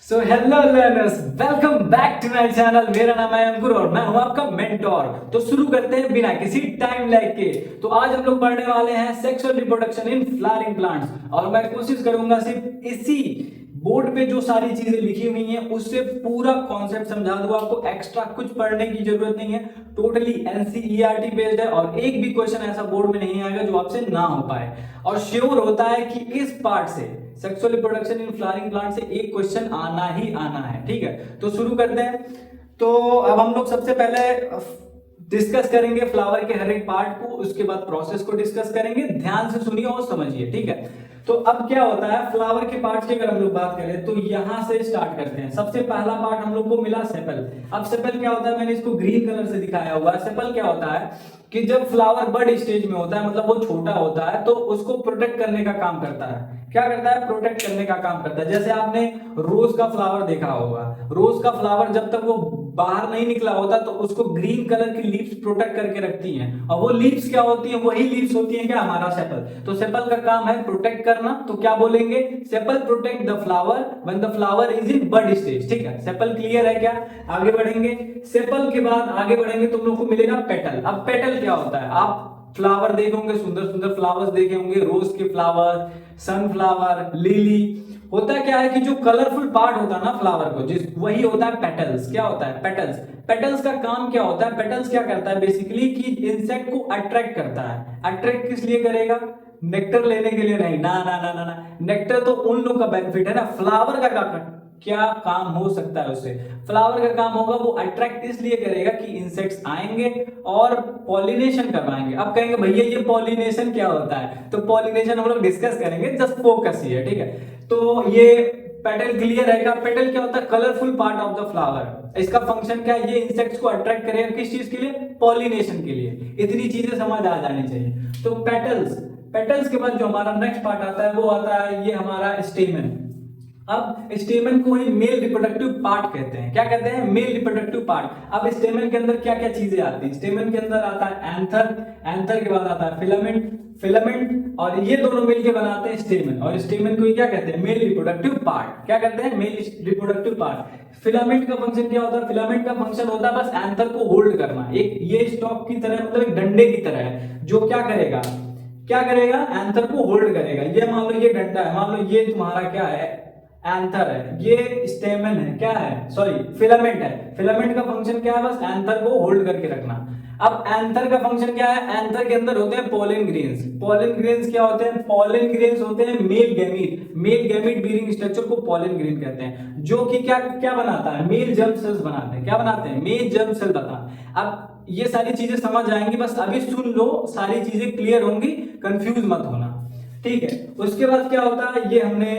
So hello learners, welcome back to my channel. मेरा नाम है अंकुर और मैं हूं आपका मेंटोर। तो शुरू करते हैं बिना किसी टाइम लैग के। तो आज हम लोग पढ़ने वाले हैं sexual reproduction in flowering plants और मैं कोशिश करूंगा सिर्फ इसी बोर्ड पे जो सारी चीजें लिखी हुई हैं उससे पूरा कॉन्सेप्ट समझा दूं आपको। एक्स्ट्रा कुछ पढ़ने की जरूरत नहीं है, टोटली एनसीईआरटी बेस्ड है और एक भी क्वेश्चन ऐसा बोर्ड में नहीं आएगा जो आपसे ना हो पाए। और श्योर होता है कि इस पार्ट से sexual reproduction in flowering plant से एक क्वेश्चन आना ही आना है। ठीक है, तो शुरू करते हैं। तो अब हम लोग सबसे पहले डिस्कस करेंगे फ्लावर के हर एक पार्ट को, उसके बाद प्रोसेस को डिस्कस करेंगे। ध्यान से सुनिए और समझिए, ठीक है। तो अब क्या होता है फ्लावर के पार्ट की अगर हम लोग बात करें तो यहां से स्टार्ट करते हैं। सबसे पहला पार्ट हम लोग को मिला सेपल। अब सेपल क्या होता है, मैंने इसको ग्रीन कलर से दिखाया हुआ है। सेपल क्या होता है कि जब फ्लावर बर्ड स्टेज में होता है, मतलब वो छोटा होता है, तो उसको प्रोटेक्ट करने का काम करता है। क्या करता है? प्रोटेक्ट करने का काम करता है। जैसे आपने रोज का फ्लावर देखा होगा, रोज का फ्लावर जब तक वो बाहर नहीं निकला होता तो उसको ग्रीन कलर की लीव्स प्रोटेक्ट करके रखती हैं। और वो लीव्स क्या होती हैं? वही लीव्स होती हैं क्या? हमारा सेपल। तो सेपल का काम है प्रोटेक्ट करना। तो क्या बोलेंगे? Sepal protect the flower when the flower is in bud stage. ठीक है, सेपल क्लियर है क्या? आगे बढ़ेंगे। सेपल के बाद आगे बढ़ेंगे, तुम लोग को मिलेगा पेटल। अब पेटल क्या होता है? आप फ्लावर देखे होंगे, सुंदर सुंदर फ्लावर्स देखे होंगे, रोज के फ्लावर, सनफ्लावर, लिली। होता क्या है कि जो कलरफुल पार्ट होता है ना फ्लावर को, जिस वही होता है पेटल्स। क्या होता है? पेटल्स। पेटल्स का काम क्या होता है? पेटल्स क्या करता है बेसिकली कि इंसेक्ट को अट्रैक्ट करता है। अट्रैक्ट किस लिए करेगा? नेक्टर लेने के लिए नहीं। ना ना ना ना ना, नेक्टर तो उन लोग का बेनिफिट है ना। फ्लावर का क्या काम हो सकता है उससे? फ्लावर का काम होगा वो अट्रैक्ट इसलिए करेगा कि इंसेक्ट्स आएंगे और पॉलिनेशन करवाएंगे। अब कहेंगे भैया ये पॉलिनेशन क्या होता है? तो पॉलिनेशन हम लोग डिस्कस करेंगे, जस्ट फोकस ही है। ठीक है, तो ये पेटल क्लियर है। पेटल क्या होता है? Colourful part of the flower. इसका फंक्शन क्या है? ये इंसेक्ट्स को अट्रैक्ट करेगा किस चीज के लिए? पॉलिनेशन के लिए। इतनी चीजें समझ आ जानी चाहिए। तो पेटल्स, पेटल्स के बाद जो हमारा नेक्स्ट पार्ट आता है वो आता है ये हमारा स्टेमन। अब स्टेमन को ही मेल रिप्रोडक्टिव पार्ट कहते हैं। क्या कहते हैं? Male reproductive part. अब स्टेमन के अंदर क्या क्या चीजें आती हैं? स्टेमन के अंदर आता है एंथर, एंथर के बाद आता है फिलामेंट, फिलामेंट, और ये दोनों मिलके बनाते हैं स्टेमन। और स्टेमन को ही क्या कहते हैं? Male reproductive part. क्या कहते हैं? Male reproductive part. फिलामेंट का फंक्शन क्या होता है? फिलामेंट का फंक्शन होता है बस एंथर को होल्ड करना। एक ये स्टॉक की तरह, मतलब एक डंडे की तरह है जो क्या करेगा, क्या करेगा? एंथर को होल्ड करेगा। ये मान लो ये डंडा है, मान लो ये तुम्हारा क्या है? एंथर है। ये स्टेमन है, क्या है? सॉरी, फिलामेंट है। फिलामेंट का फंक्शन क्या है? बस एंथर को होल्ड करके रखना। अब एंथर का फंक्शन क्या है? एंथर के अंदर होते हैं पोलन ग्रेन्स। पोलन ग्रेन्स क्या होते हैं? पोलन ग्रेन्स होते हैं male gamete. Male gamete bearing structure को पोलन ग्रेन कहते हैं, जो कि क्या क्या बनाता है? मेल जर्म सेल्स बनाते हैं। क्या बनाते हैं? मेल जर्म सेल बनाते हैं। अब ये सारी चीजें समझ आएंगी, बस अभी सुन लो, सारी चीजें क्लियर होंगी, कंफ्यूज मत होना। ठीक है, उसके बाद क्या होता है? ये हमने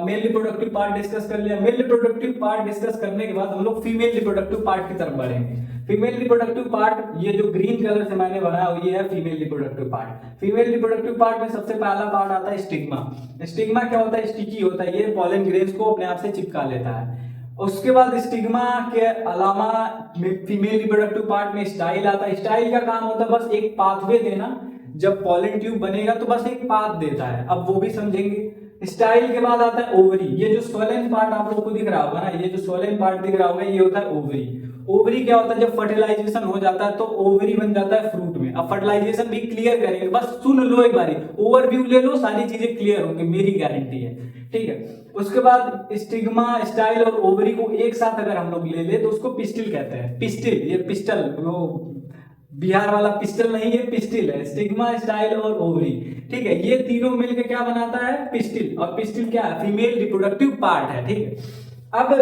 मेल रिप्रोडक्टिव पार्ट डिस्कस कर लिया। मेल रिप्रोडक्टिव पार्ट डिस्कस करने के बाद हम लोग फीमेल रिप्रोडक्टिव पार्ट की तरफ बढ़ेंगे। फीमेल रिप्रोडक्टिव पार्ट, ये जो ग्रीन कलर से मैंने बनाया हुआ ये है female reproductive part. Female reproductive part में सबसे पहला पार्ट आता है स्टिग्मा। स्टिग्मा क्या होता है? स्टिकी होता है, ये पॉलन ग्रेन्स को अपने आप से चिपका लेता है। उसके बाद स्टिग्मा के अलावा फीमेल रिप्रोडक्टिव पार्ट में स्टाइल आता है। स्टाइल का काम होता है बस एक पाथवे देना। जब पॉलन ट्यूब बनेगा तो बस एक पाथ देता है, अब वो भी समझेंगे। स्टाइल के बाद आता है ओवरी। ये जो सोलन पार्ट आप लोगों को दिख रहा होगा ना, ये जो सोलन पार्ट दिख रहा होगा ये होता है ओवरी। ओवरी क्या होता है? जब फर्टिलाइजेशन हो जाता है तो ओवरी बन जाता है फ्रूट में। अब फर्टिलाइजेशन भी क्लियर करेंगे, बस सुन लो एक बारी, ओवरव्यू ले लो, सारी चीजें क्लियर होंगी, मेरी गारंटी है। ठीक है, उसके बाद स्टिग्मा, स्टाइल और ओवरी को एक साथ अगर हम लोग ले ले तो उसको पिस्टिल कहते हैं। पिस्टिल, ये पिस्टल, वो बिहार वाला पिस्टल नहीं है, पिस्टिल है। स्टिग्मा, स्टाइल और ओवरी। ठीक है, ये तीनों मिलकर क्या बनाता है? पिस्टिल। और पिस्टिल क्या है? फीमेल रिप्रोडक्टिव पार्ट है। ठीक है, अब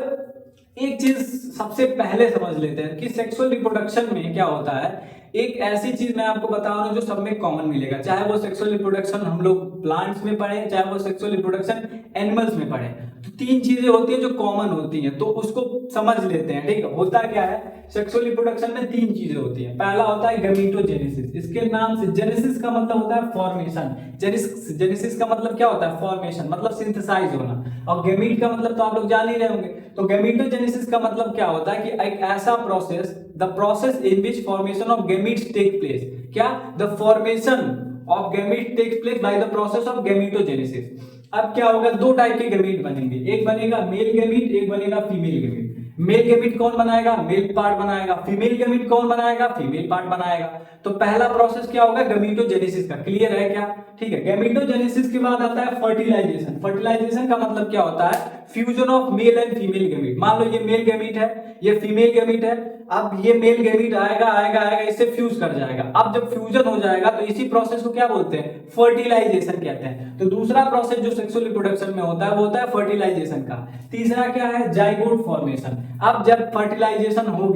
एक चीज सबसे पहले समझ लेते हैं कि सेक्सुअल रिप्रोडक्शन में क्या होता है। एक ऐसी चीज मैं आपको बता रहा हूं जो सब में कॉमन मिलेगा, चाहे वो सेक्सुअल रिप्रोडक्शन हम लोग प्लांट्स में पढ़े, चाहे वो सेक्सुअल रिप्रोडक्शन एनिमल्स में पढ़े। तो तीन चीजें होती हैं जो कॉमन होती हैं, तो उसको समझ लेते हैं। ठीक है, होता क्या है सेक्सुअल रिप्रोडक्शन में? तीन चीजें होती हैं। पहला होता है गमीटोजेनेसिस। इसके नाम से जेनेसिस का मतलब होता है फॉर्मेशन। जेनेसिस का मतलब क्या होता है? फॉर्मेशन, मतलब सिंथेसाइज होना। और गमीट का मतलब तो आप लोग जान ही रहे होंगे। तो गमीटोजेनेसिस का मतलब क्या होता है कि एक ऐसा process, the process in which formation of gametes take place. क्या? The formation of gamete takes place by the process of gametogenesis. अब क्या होगा, दो टाइप के गैमीट बनेंगे, एक बनेगा मेल गैमीट, एक बनेगा फीमेल गैमीट। मेल गैमीट कौन बनाएगा, मेल पार्ट बनाएगा। फीमेल गैमीट कौन बनाएगा, फीमेल पार्ट बनाएगा। तो पहला प्रोसेस क्या होगा, गैमीटोजेनेसिस का। क्लियर है क्या? ठीक है। गैमीटोजेनेसिस के बाद आता है फर्टिलाइजेशन। फर्टिलाइजेशन का मतलब क्या होता है, fusion of male and female gamete. मान लो ये मेल गैमीट है, ये फीमेल गैमीट है। अब ये मेल गैमीट आएगा आएगा आएगा, इससे फ्यूज कर जाएगा। अब जब फ्यूजन हो जाएगा तो इसी प्रोसेस को क्या बोलते हैं, फर्टिलाइजेशन कहते हैं। तो दूसरा प्रोसेस जो सेक्सुअल रिप्रोडक्शन में होता है वो होता है फर्टिलाइजेशन का। तीसरा क्या है, जाइगोट फॉर्मेशन। अब जब फर्टिलाइजेशन हो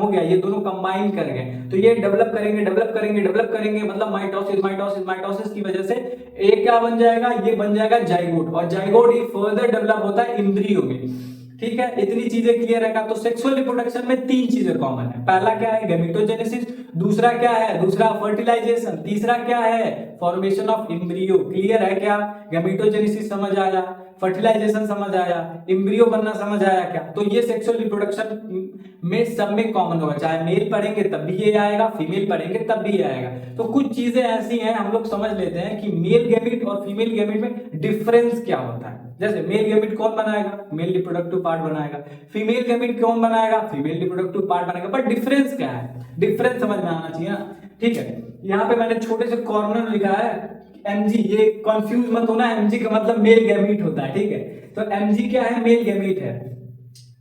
गया, ये दोनों कंबाइन कर गए तो ये डेवलप करेंगे, मतलब माइटोसिस की वजह से एक क्या बन जाएगा, ये बन जाएगा जाइगोट। और जाइगोट ही फर्दर डेवलप होता है एम्ब्रियो में। ठीक है, इतनी चीजें क्लियर है। तो सेक्सुअल रिप्रोडक्शन में तीन चीजें कॉमन है। पहला क्या है, गैमीटोजेनेसिस। दूसरा क्या है, फर्टिलाइजेशन। तीसरा क्या है, फॉर्मेशन ऑफ एम्ब्रियो। क्लियर है क्या? गैमीटोजेनेसिस समझ आया, फर्टिलाइजेशन समझ आया, एम्ब्रियो बनना समझ आया क्या? तो ये सेक्सुअल रिप्रोडक्शन में सब में कॉमन होगा। चाहे मेल पढ़ेंगे तब भी ये आएगा, फीमेल पढ़ेंगे तब भी ये आएगा। तो कुछ चीजें ऐसी हैं हम लोग समझ लेते हैं कि मेल गैमीट और फीमेल गैमीट में डिफरेंस क्या होता है। जैसे मेल गैमीट कौन बनाएगा, मेल रिप्रोडक्टिव पार्ट बनाएगा। फीमेल गैमीट कौन बनाएगा, फीमेल रिप्रोडक्टिव पार्ट बनाएगा। बट डिफरेंस क्या है, डिफरेंस समझ में आना चाहिए ना। ठीक है, यहाँ पे मैंने छोटे से कॉर्नर में लिखा है एमजी, ये कंफ्यूज मत होना, एमजी का मतलब मेल गैमीट होता है। ठीक है, तो एमजी क्या है, मेल गैमीट है।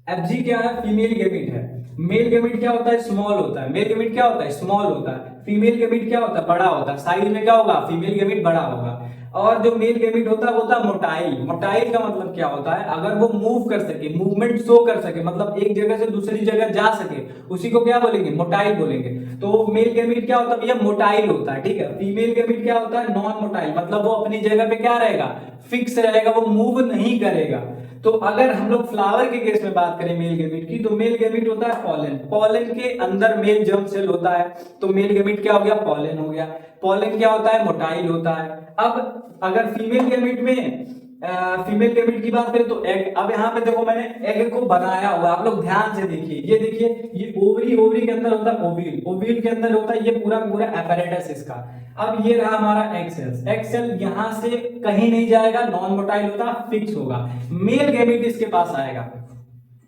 एफजी क्या है, फीमेल गैमीट है। मेल गैमीट क्या होता है, स्मॉल होता है। मेल गैमीट क्या होता है, स्मॉल होता है। फीमेल गैमीट क्या होता है, बड़ा होता है। साइज में क्या होगा, फीमेल गैमीट बड़ा होगा। और जो मेल गैमीट होता है वो होता है मोटाइल। मोटाइल का मतलब क्या होता है, अगर वो मूव कर सके, मूवमेंट शो कर सके, मतलब एक जगह से दूसरी जगह जा सके, उसी को क्या बोलेंगे, मोटाइल बोलेंगे। तो मेल गैमीट क्या होता है भैया, मोटाइल होता है। ठीक है, फीमेल गैमीट क्या होता है, नॉन मोटाइल, मतलब वो अपनी जगह पे क्या रहेगा, फिक्स रहेगा, वो मूव नहीं करेगा। तो अगर हम लोग फ्लावर के केस में बात करें मेल गैमीट की, तो मेल गैमीट होता है पॉलन। पॉलन के अंदर मेल जर्म सेल होता है, तो मेल गैमीट क्या हो गया, पॉलन हो गया। पॉलन क्या होता है, मोटाइल होता है। अब अगर फीमेल गैमीट में फीमेल गैमीट की बात करें तो एग। अब यहाँ पे देखो मैंने एग को बनाया हुआ, आप लोग ध्यान से देखिए। ये देखिए, ये ओवरी, ओवरी के अंदर होता है ओविल, ओविल के अंदर होता है ये पूरा पूरा एपैरेटस इसका। अब ये रहा हमारा एग सेल। एग सेल यहाँ से कहीं नहीं जाएगा, नॉन मोटाइल होता, फिक्स होगा। मेल गैमीट इसके पास आएगा,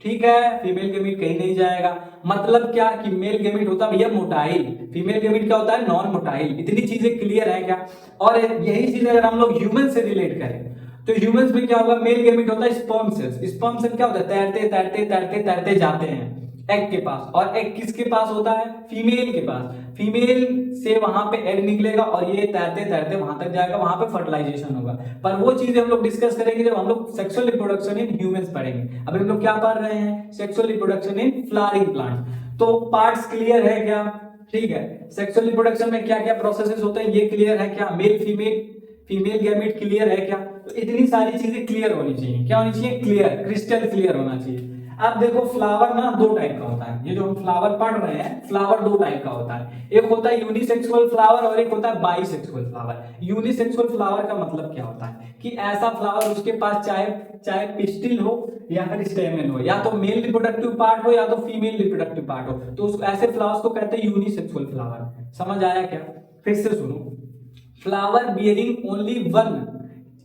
ठीक है, फीमेल गैमीट कहीं नहीं जाएगा। मतलब क्या कि मेल गैमीट होता है भैया मोटाइल, फीमेल गैमीट क्या होता है, नॉन मोटाइल। इतनी चीजें क्लियर है क्या? और यही चीज अगर हम लोग ह्यूमन से रिलेट करें तो ह्यूमंस में क्या होगा, मेल गैमीट होता है स्पर्म सेल्स। स्पर्म सेल क्या होता है, तैरते तैरते तैरते तैरते जाते हैं एग के पास। और एग किसके पास होता है, फीमेल के पास। फीमेल से वहां पे एग निकलेगा और ये तैरते तैरते वहां तक जाएगा, वहां पे फर्टिलाइजेशन होगा। पर वो चीजें हम लोग डिस्कस करेंगे जब हम लोग सेक्सुअल रिप्रोडक्शन इन ह्यूमंस पढ़ेंगे। अभी हम लोग क्या पढ़ रहे हैं, sexual reproduction in flowering plant. तो पार्ट्स क्लियर है क्या? ठीक है, सेक्सुअल रिप्रोडक्शन में क्या क्या प्रोसेसेस होते हैं ये क्लियर है क्या? Male female, female gamete clear है क्या? तो इतनी सारी चीजें क्लियर होनी चाहिए। क्या होनी चाहिए, क्लियर, क्रिस्टल क्लियर होना चाहिए। अब देखो फ्लावर ना दो टाइप का होता है। ये जो हम फ्लावर पढ़ रहे हैं, फ्लावर दो टाइप का होता है। एक होता है यूनिसेक्सुअल फ्लावर और एक होता है बाइसेक्सुअल फ्लावर। यूनिसेक्सुअल फ्लावर का मतलब क्या होता है कि ऐसा फ्लावर उसके पास चाहे पिस्टिल हो या फिर स्टेमन हो, या तो मेल रिप्रोडक्टिव पार्ट हो या तो फीमेल रिप्रोडक्टिव पार्ट हो, तो उस ऐसे फ्लावर्स को कहते हैं यूनिसेक्सुअल फ्लावर। समझ आया क्या? फिर से सुनो, flower bearing only one,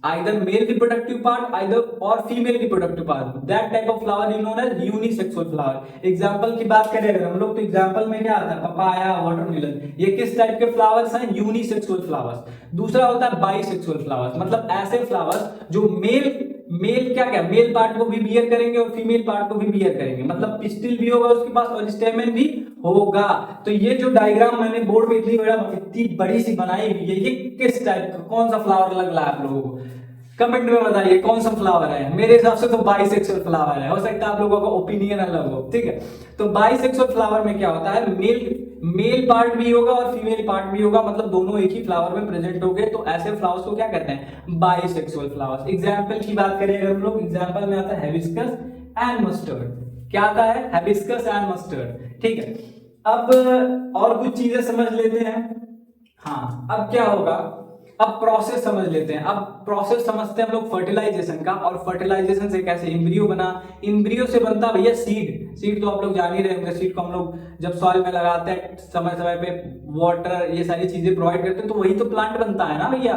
either male reproductive part either or female reproductive part, that type of flower is known as unisexual flower। Example की बात करें अगर हम लोग तो एग्जांपल में क्या आता है, पपाया, वाटरमेलन, ये किस टाइप के फ्लावर्स हैं, यूनिसेक्सुअल फ्लावर्स। दूसरा होता है बाइसेक्सुअल फ्लावर्स, मतलब ऐसे फ्लावर्स जो मेल क्या मेल पार्ट को भी बियर करेंगे और फीमेल पार्ट को भी बियर करेंगे, मतलब पिस्टिल भी होगा उसके पास और स्टेमन भी होगा। तो ये जो डायग्राम मैंने बोर्ड पे इतनी बड़ी सी बनाई हुई है, ये किस टाइप का, कौन सा फ्लावर लग रहा है आप लोगों को? कमेंट में बताइए कौन सा फ्लावर है। मेरे हिसाब से तो बाइसेक्सुअल फ्लावर है, हो सकता है आप लोगों का ओपिनियन अलग हो। ठीक है, तो बाइसेक्सुअल फ्लावर में क्या होता है, मेल पार्ट भी होगा और फीमेल पार्ट भी होगा, मतलब दोनों एक ही फ्लावर में प्रेजेंट हो गए। तो ऐसे फ्लावर्स को क्या कहते हैं, बाइसेक्सुअल फ्लावर्स। एग्जाम्पल की बात करें अगर हम लोग, एग्जाम्पल में आता है हिबिस्कस एंड मस्टर्ड। क्या आता है, हिबिस्कस एंड मस्टर्ड। ठीक है, अब और कुछ चीजें समझ लेते हैं। हाँ, अब क्या होगा, अब प्रोसेस समझ लेते हैं। अब प्रोसेस समझते हैं हम लोग फर्टिलाइजेशन का, और फर्टिलाइजेशन से कैसे एम्ब्रियो बना। एम्ब्रियो से बनता भैया सीड। सीड तो आप लोग जान ही रहे होंगे, सीड को हम लोग जब सॉइल में लगाते हैं, समय समय पे वाटर ये सारी चीजें प्रोवाइड करते हैं, तो वही तो प्लांट बनता है ना भैया।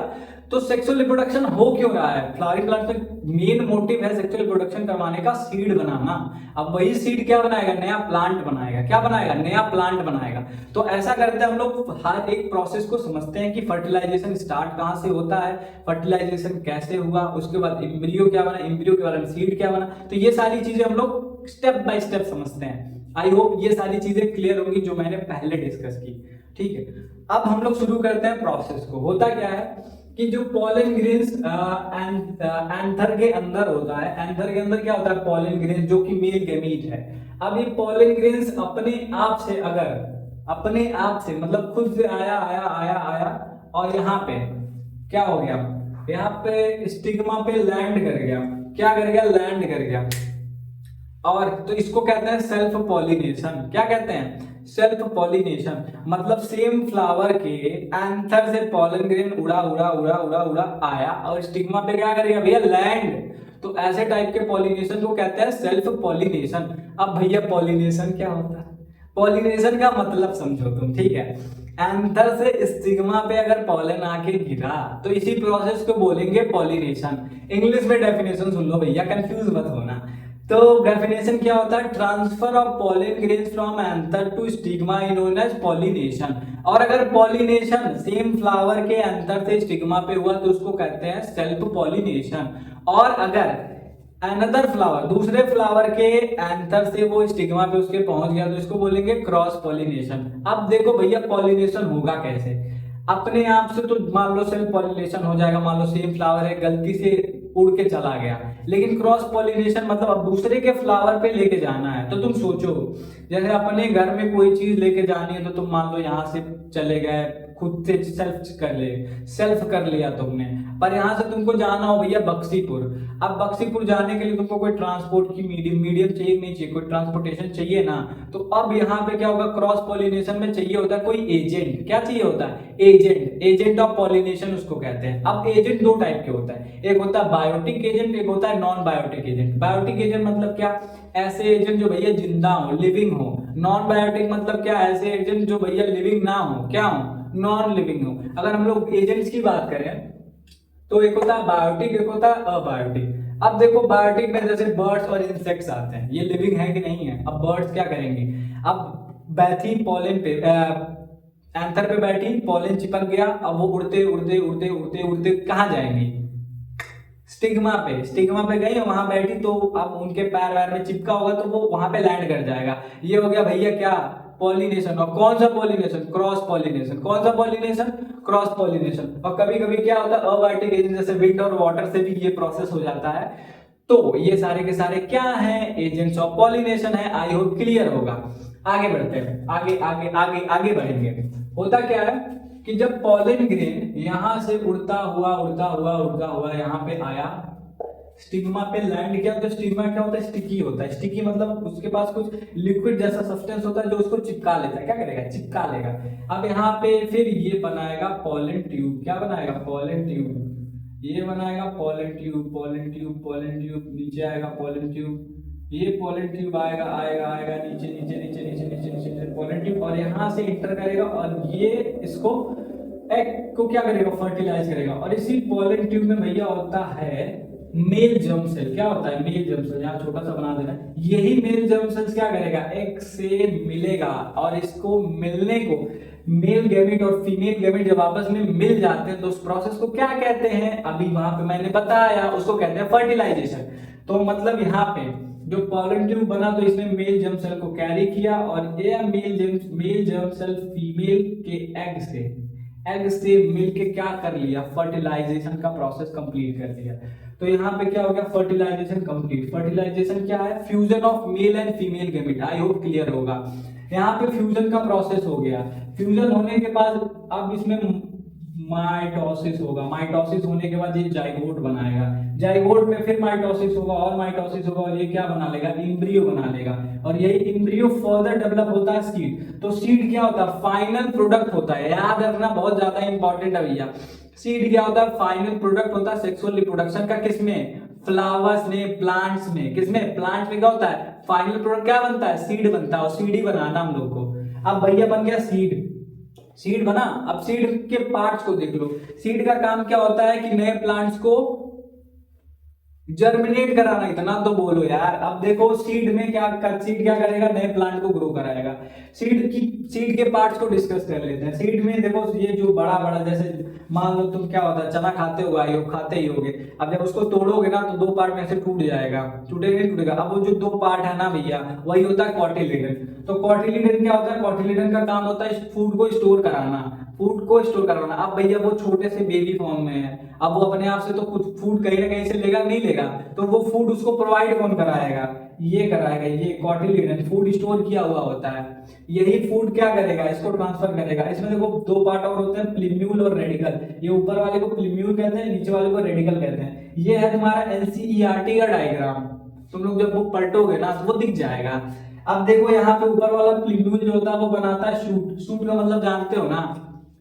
तो सेक्सुअल रिप्रोडक्शन हो क्यों रहा है? फ्लावरिंग प्लांट में मेन मोटिव है सेक्सुअल रिप्रोडक्शन करवाने का, सीड बनाना। अब वही सीड क्या बनाएगा? नया प्लांट बनाएगा। क्या बनाएगा? नया प्लांट बनाएगा। तो ऐसा करते हैं हम लोग, हर एक प्रोसेस को समझते हैं कि फर्टिलाइजेशन स्टार्ट कहाँ से होता है, फर्टिलाइजेशन कैसे हुआ, उसके बाद एम्ब्रियो क्या बना, एम्ब्रियो के बाद सीड क्या बना। तो ये सारी चीजें हम लोग स्टेप बाय स्टेप समझते हैं। आई होप ये सारी चीजें क्लियर होंगी जो मैंने पहले डिस्कस की। ठीक है, अब हम लोग शुरू करते हैं प्रोसेस को। होता क्या है कि जो पॉलन ग्रेन्स एंथर के अंदर होता है, एंथर के अंदर क्या होता है? पॉलन ग्रेन्स, जो कि मेल गैमीट है। अब ये पॉलन ग्रेन्स अपने आप से, अगर अपने आप से मतलब खुद से आया आया आया आया और यहाँ पे क्या हो गया? यहाँ पे स्टिग्मा पे लैंड कर गया। क्या कर गया? लैंड कर गया। और तो इसको कहते हैं सेल्फ पॉलिनेशन। क्या कहते हैं? Self pollination. मतलब सेम फ्लावर के एंथर से पॉलन ग्रेन उड़ा उड़ा उड़ा उड़ा उड़ा आया और स्टिग्मा पे क्या करेगा भैया? लैंड। तो ऐसे टाइप के पॉलिनेशन को कहते हैं सेल्फ पॉलिनेशन। अब भैया पॉलिनेशन क्या होता है? पॉलिनेशन का मतलब समझो तुम, ठीक है? एंथर से स्टिग्मा पे अगर पॉलन आके गिरा तो इसी प्रोसेस को बोलेंगे पॉलिनेशन। इंग्लिश में डेफिनेशन सुन लो भैया, कंफ्यूज मत होना। तो डेफिनेशन क्या होता है? Transfer of pollen grains from anther to stigma is known as pollination. और अगर पॉलिनेशन सेम फ्लावर के एंथर से स्टिग्मा पे हुआ तो उसको कहते हैं सेल्फ पॉलिनेशन। और अगर अनदर फ्लावर, दूसरे फ्लावर के एंथर से वो स्टिग्मा पे उसके पहुंच गया तो इसको बोलेंगे क्रॉस पॉलिनेशन। अब देखो भैया पॉलिनेशन होगा कैसे? अपने आप से तो मान लो सेल्फ पॉलिनेशन हो जाएगा, मान लो सेम फ्लावर है, गलती से उड़ के चला गया। लेकिन क्रॉस पॉलिनेशन मतलब अब दूसरे के फ्लावर पे लेके जाना है। तो तुम सोचो, जैसे अपने घर में कोई चीज लेके जानी है तो तुम मान लो यहाँ से चले गए, खुद से सेल्फ कर लिया तुमने, पर यहाँ से तुमको जाना हो भैया बक्सीपुर। अब बक्सीपुर जाने के लिए तुमको कोई ट्रांसपोर्ट की मीडियम चाहिए, नहीं चाहिए? कोई ट्रांसपोर्टेशन चाहिए ना। तो अब यहाँ पे क्या होगा? क्रॉस पॉलिनेशन में चाहिए होता है कोई एजेंट। क्या चाहिए होता है? एजेंट। एजेंट ऑफ पॉलिनेशन उसको कहते हैं। अब एजेंट दो टाइप के होता है, एक होता है बायोटिक एजेंट, एक होता है non biotic agent. Biotic agent मतलब क्या? ऐसे एजेंट जो भैया जिंदा हो, लिविंग हो। नॉन बायोटिक मतलब क्या? ऐसे एजेंट जो भैया लिविंग ना हो, क्या हो? नॉन लिविंग हो। अगर हम लोग एजेंट्स की बात करें तो एक होता है बायोटिक, एक होता है अबायोटिक। अब देखो बायोटिक में जैसे बर्ड्स और इंसेक्ट्स आते हैं, ये लिविंग है कि नहीं है? अब बर्ड्स क्या करेंगे? अब बैठी पॉलन पे, एंथर पे बैठी, पॉलन चिपक गया, अब वो उड़ते उड़ते उड़ते उड़ते उड़ते कहाँ जाएंगी? स्टिग्मा पे। स्टिग्मा पे गई, वहां बैठी, तो अब उनके पैर वैर में चिपका होगा तो वो वहां पे लैंड कर जाएगा। ये हो गया भैया क्या? पॉलिनेशन। और कौन सा पॉलिनेशन? Cross pollination. कौन सा पॉलिनेशन? Cross pollination. और कभी कभी क्या होता है? अबायोटिक एजेंट जैसे विंड और वाटर से भी ये प्रोसेस हो जाता है। तो ये सारे के सारे क्या है? एजेंट्स ऑफ पॉलिनेशन है। आई होप क्लियर होगा। आगे बढ़ते हैं, आगे आगे आगे आगे बढ़ेंगे। होता क्या है कि जब पॉलन ग्रेन यहां से उड़ता हुआ यहाँ पे आया, स्टिग्मा पे लैंड किया, तो स्टिग्मा क्या होता है? स्टिकी होता है। स्टिकी मतलब उसके पास कुछ लिक्विड जैसा सब्सटेंस होता है जो उसको चिपका लेता है। क्या करेगा? चिपका लेगा। अब यहाँ पे फिर ये बनाएगा पॉलन ट्यूब। क्या बनाएगा? Pollen tube. ये बनाएगा pollen tube, pollen tube, pollen tube, नीचे आएगा पॉलन ट्यूब, ये पॉलन ट्यूब आएगा आएगा आएगा नीचे नीचे नीचे नीचे नीचे नीचे पॉलन ट्यूब, और यहाँ से इंटर करेगा और ये इसको एग को क्या करेगा? फर्टिलाइज करेगा। और इसी पॉलन ट्यूब में भैया होता है मेल जर्म सेल। क्या होता है? Male germ cell. यहाँ छोटा सा बना देना। यही मेल जर्म सेल्स क्या करेगा? एग से मिलेगा, और इसको मिलने को मेल गैमेट और फीमेल गैमेट जब आपस में मिल जाते हैं तो उस प्रोसेस को क्या कहते हैं? अभी वहां पे मैंने बताया, उसको कहते हैं फर्टिलाइजेशन। तो मतलब यहाँ पे जो पॉलन ट्यूब बना तो इसने मेल जर्म सेल को कैरी किया, और ये मेल जर्म सेल फीमेल के एग से मिलके क्या कर लिया? फर्टिलाइजेशन का प्रोसेस कंप्लीट कर दिया। तो यहाँ पे क्या हो गया? Fertilisation complete. फर्टिलाइजेशन क्या है? Fusion of male and female gamete. I hope clear होगा। यहाँ पे फ्यूजन का प्रोसेस हो गया। फ्यूजन होने के बाद अब इसमें माइटोसिस होगा। माइटोसिस होने के बाद ये जाइगोट बनाएगा। जाइगोट में फिर माइटोसिस होगा और माइटोसिस होगा, और ये क्या बना लेगा? एम्ब्रियो बना लेगा। और यही एम्ब्रियो फर्दर डेवलप होता है सीड। तो सीड क्या होता है? फाइनल प्रोडक्ट होता है। याद रखना, बहुत ज्यादा इंपॉर्टेंट है भैया। सीड क्या होता है? फाइनल प्रोडक्ट होता है सेक्सुअल रिप्रोडक्शन का। किसमें? फ्लावर्स में, प्लांट्स में। किसमें? प्लांट्स में क्या होता है? फाइनल प्रोडक्ट क्या बनता है? सीड बनता है। और सीड ही बनाना हम लोग को। अब भैया बन गया सीड। सीड बना। अब सीड के पार्ट्स को देख लो। सीड का काम क्या होता है कि नए प्लांट्स को जर्मिनेट कराना। इतना तो बोलो यार। अब देखो सीड में सीड क्या करेगा, नए प्लांट को ग्रो कराएगा। सीड के पार्ट्स को डिस्कस कर लेते हैं। सीड में देखो ये जो बड़ा बड़ा, जैसे मान लो तुम क्या होता है, चना खाते हो, आई हो, खाते ही होगे। अब जब उसको तोड़ोगे ना तो दो पार्ट में से टूट जाएगा, टूटेगा नहीं टूटेगा। अब वो जो दो पार्ट है ना भैया, वही होता है कॉटिलिडन। तो कॉटिलिडन क्या होता है, कॉटिलिडन का काम होता है फूड को स्टोर कराना, फूड को स्टोर कराना। अब भैया वो छोटे से बेबी फॉर्म में है, अब वो अपने आप से तो कुछ फूड कहीं ना कहीं से लेगा नहीं लेगा, तो वो फूड उसको प्रोवाइड कौन कराएगा, ये कराएगा। ये कॉटिलिडन फूड स्टोर किया हुआ होता है, यही फूड क्या करेगा, इसको ट्रांसफर करेगा। इसमें देखो दो पार्ट और होते हैं, प्लीम्यूल और रेडिकल। ये ऊपर वाले को प्लीम्यूल कहते हैं, नीचे वाले को रेडिकल कहते हैं। ये है तुम्हारा एनसीईआरटी का डायग्राम। तुम लोग जब बुक पलटोगे ना तो वो दिख जाएगा। अब देखो यहाँ पे ऊपर वाला प्लीम्यूल जो होता है वो बनाता है शूट। शूट का मतलब जानते हो ना,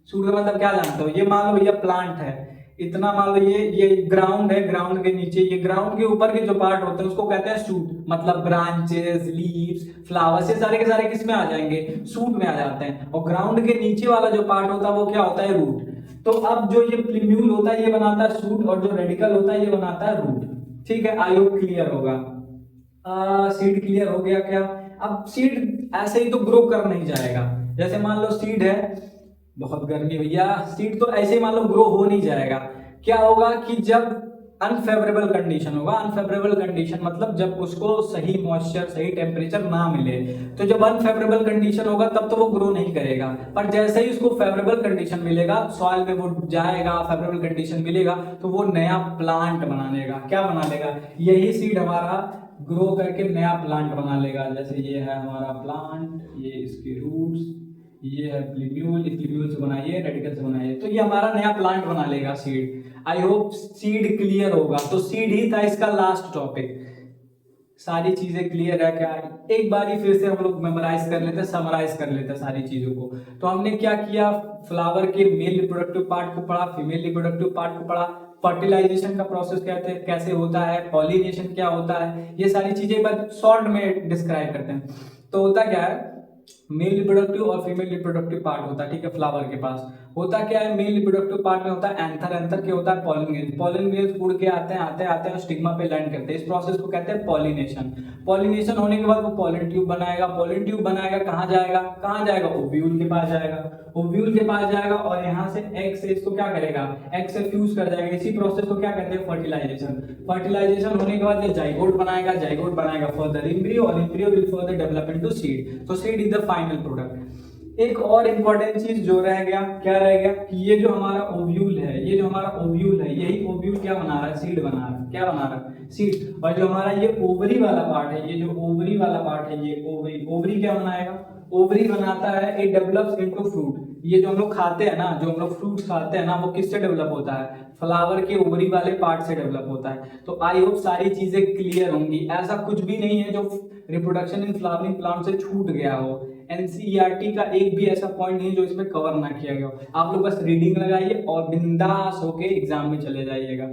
शूट का मतलब क्या जानते हो। ये मान लो भैया प्लांट है, इतना मान लो ये ग्राउंड है, ग्राउंड के नीचे ये ग्राउंड के ऊपर के जो पार्ट होते हैं उसको कहते हैं शूट। मतलब ब्रांचेस, लीव्स, फ्लावर्स, ये सारे के सारे किस में आ जाएंगे, शूट में आ जाते हैं। और ग्राउंड के नीचे वाला जो पार्ट होता है वो क्या होता है, रूट। तो अब जो ये प्लीम्यूल होता है ये बनाता है शूट, और जो रेडिकल होता है ये बनाता है रूट। ठीक है, आई होप क्लियर होगा। सीड क्लियर हो गया क्या। अब सीड ऐसे ही तो ग्रो कर नहीं जाएगा। जैसे मान लो सीड है, बहुत गर्मी भैया, सीड तो ऐसे मान लो ग्रो हो नहीं जाएगा। क्या होगा कि जब अनफेवरेबल कंडीशन होगा, अनफेवरेबल कंडीशन मतलब जब उसको सही मॉइस्चर, सही टेम्परेचर ना मिले, तो जब अनफेवरेबल कंडीशन होगा तब तो वो ग्रो नहीं करेगा। पर जैसे ही उसको फेवरेबल कंडीशन मिलेगा, सॉइल में वो जाएगा, फेवरेबल कंडीशन मिलेगा तो वो नया प्लांट बना लेगा। क्या बना लेगा, यही सीड हमारा ग्रो करके नया प्लांट बना लेगा। जैसे ये है हमारा प्लांट, ये इसके रूट्स, ये है प्लीम्यूल, प्लीम्यूल से बनाइए, रेडिकल से बनाइए, तो ये हमारा नया प्लांट बना लेगा seed. I hope seed clear होगा। तो सीड ही था इसका लास्ट टॉपिक। सारी चीजें क्लियर है क्या, एक बार ही फिर से हम लोग मेमोराइज कर लेते हैं, समराइज कर लेते हैं सारी चीजों को। तो हमने क्या किया, फ्लावर के मेल रिप्रोडक्टिव पार्ट को पढ़ा, फीमेल रिप्रोडक्टिव पार्ट को पढ़ा, फर्टिलाइजेशन का प्रोसेस कहते हैं कैसे होता है, पॉलिनेशन क्या होता है, ये सारी चीजें बस शॉर्ट में डिस्क्राइब करते हैं। तो होता क्या है, मेल रिप्रोडक्टिव और फीमेल रिप्रोडक्टिव पार्ट होता है। ठीक है, फ्लावर के पास होता क्या है, मेल रिप्रोडक्टिव पार्ट में होता है एंथर, एंथर के होता है पॉलन ग्रेन्स, पॉलन ग्रेन्स उड़ के आते हैं आते आते हैं स्टिग्मा पे लैंड करते हैं। इस प्रोसेस को कहते हैं पॉलिनेशन। पॉलिनेशन होने के बाद वो पॉलन ट्यूब बनाएगा, पॉलन ट्यूब बनाएगा, कहाँ जाएगा, ओव्यूल के पास जाएगा, ओव्यूल के पास जाएगा और यहाँ से एग से इसको क्या करेगा, एग से फ्यूज कर जाएगा। इसी प्रोसेस को क्या कहते हैं, फर्टिलाइजेशन। फर्टिलाइजेशन होने के बाद ये जाइगोट बनाएगा, जाइगोट बनाएगा फर्दर एम्ब्रियो, और embryo will further develop into seed. तो seed is the final product. एक और इंपॉर्टेंट चीज जो रह गया, क्या रह गया कि ये जो हमारा ओव्यूल है, ये जो हमारा ओव्यूल है, यही ओव्यूल क्या बना रहा है, सीड बना रहा है। क्या बना रहा है, सीड। और जो हमारा ये ओवरी वाला पार्ट है, ये जो ओवरी वाला पार्ट है, ये ओवरी, ओवरी क्या बनाएगा, ओवरी बनाता है, इट डेवलप्स इनटू फ्रूट। ये जो हम लोग खाते हैं ना, जो हम लोग फ्रूट्स खाते हैं ना, वो किससे डेवलप होता है, फ्लावर के ओवरी वाले पार्ट से डेवलप होता है। तो आई होप सारी चीजें क्लियर होंगी। ऐसा कुछ भी नहीं है जो रिप्रोडक्शन इन फ्लावरिंग प्लांट से छूट गया हो। एनसीईआरटी का एक भी ऐसा पॉइंट नहीं जो इसमें कवर ना किया गया हो। आप लोग बस रीडिंग लगाइए और बिंदास होके एग्जाम में चले जाइएगा।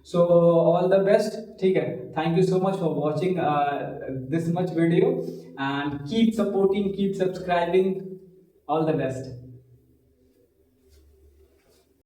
So all the best. ठीक है, thank you so much for watching this much video and keep supporting, keep subscribing. All the best.